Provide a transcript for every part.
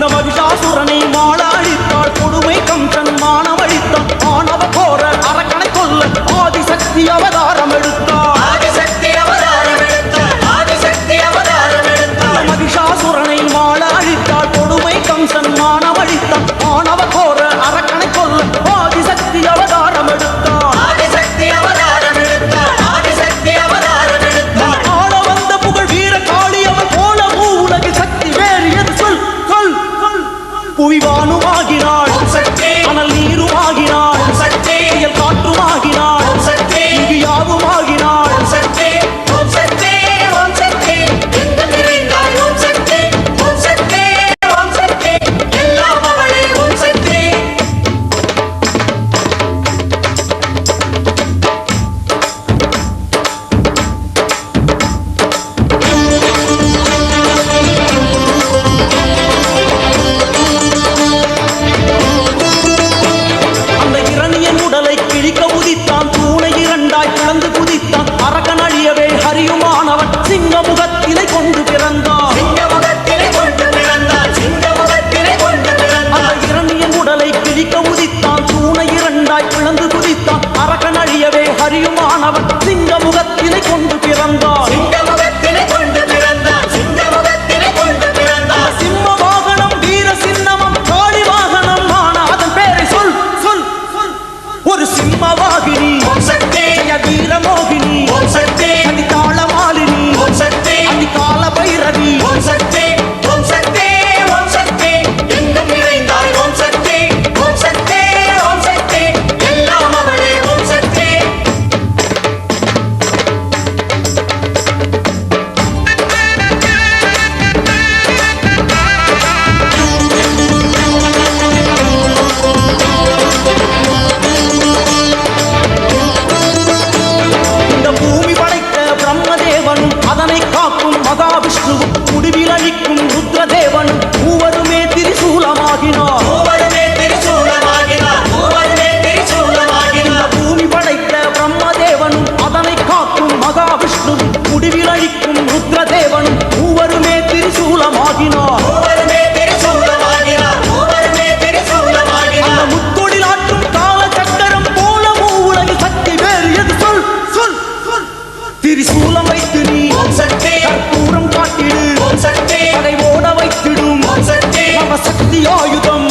அந்த மகிஷாசுரனை மாள அழித்தாள் கொடுமை கம்சன் மானமழித்தான் ஆணவ கோர அரக்கனை கொல்ல ஆதிசக்தி அவதாரம் எடுத்தாள் மகிஷாசுரனை மாள அழித்தாள் கொடுமை கம்சன் மானமழித்தான் ஆணவ கோர அரக்கனை கொல்ல ஆதிசக்தி அவதாரம் எடுத்தாள் ஆள வந்த புகழ் வீர காளி அவள் போல மூவுலகில் சக்தி வேறு எது சொல் சொல் சொல் புவிவானுமாகினாள் அனல் நீருமாகினாள் புயல் காற்றுமாகினாள் இங்கு யாவுமாகினாள் சிங்கமுகத்தினை கொண்டு பிறந்தான் இரணியன் உடலை கிழிக்க உதித்தான் தூணை இரண்டாய் பிளந்து குதித்தான் அரக்கன் அழியவே ஹரியுமானவன் சிங்கமுகத்தினை கொண்டு பிறந்தான் சிம்ம வாகனம் வீர சின்னமம் காளி வாகனம் ஆன அதன் பேரை சொல் சொல் ஒரு சிம்மவாகினி வீரமோகினி தாளமாலினி கால பைரவி அதனை காக்கும் மகாவிஷ்ணுவும் முடிவில் அழிக்கும் ருத்ரதேவனும் மூவருமே திரிசூலமாகினார் பூமி படைத்த பிரம்மதேவனும் அதனை காக்கும் மகாவிஷ்ணுவும் முடிவில் அழிக்கும் ருத்ரதேவனும் மூவருமே திரிசூலமாகினார் அந்த முத்தொழில் ஆற்றும் கால சக்கரம் போல மூவுலகில் சக்தி வேறு எது சொல் சொல் திரிசூலம் வைத்து நீ கற்பூரம் காட்டிடு அதை ஓட வைத்திடும் சக்தி ஆயுதம்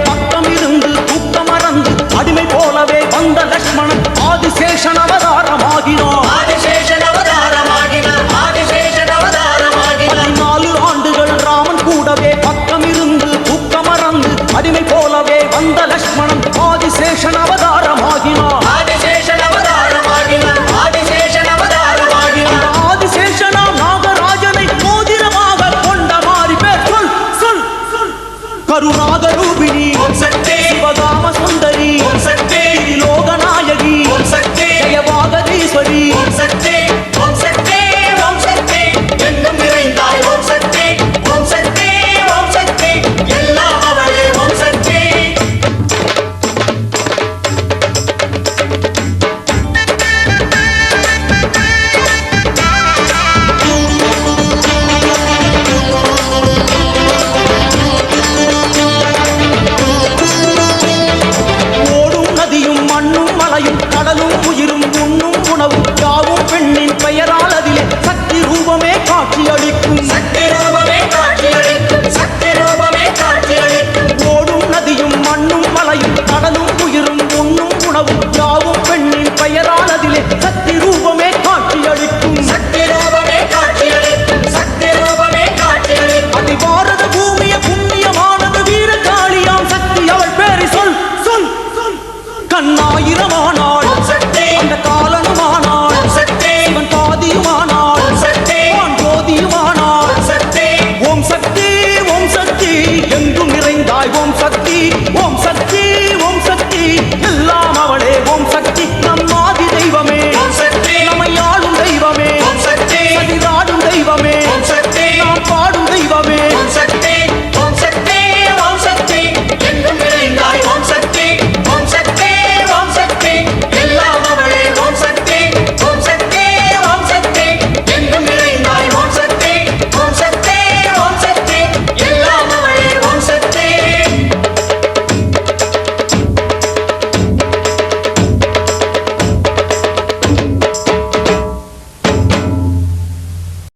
பக்கம் இருந்து தூக்கம் மறந்து அடிமை போலவே வந்த லக்ஷ்மணன் ஆதிசேஷன் அவதாரமாகினார் 14 ஆண்டுகள் ராமன் கூடவே பக்கம் இருந்து தூக்கம் மறந்து அடிமை போலவே வந்த லக்ஷ்மணன் ஆதிசேஷன் அவதாரமாகினார் ஆதிசேஷனாம் நாகராஜனை மோதிரமாக கொண்ட மாறி பேர் சொல் சொல் கருணாக ரூபிணி சிவகாம சுந்தரி லோகநாயகி ஜெயவாகதீஸ்வரி கடலும் உயிரும் உண்ணும் உணவும் யாவும் பெண்ணின் பெயரால் அதிலே சக்தி ரூபமே காட்சி அளிக்கும் ஓடும் நதியும் மண்ணும் மலையும் கடலும்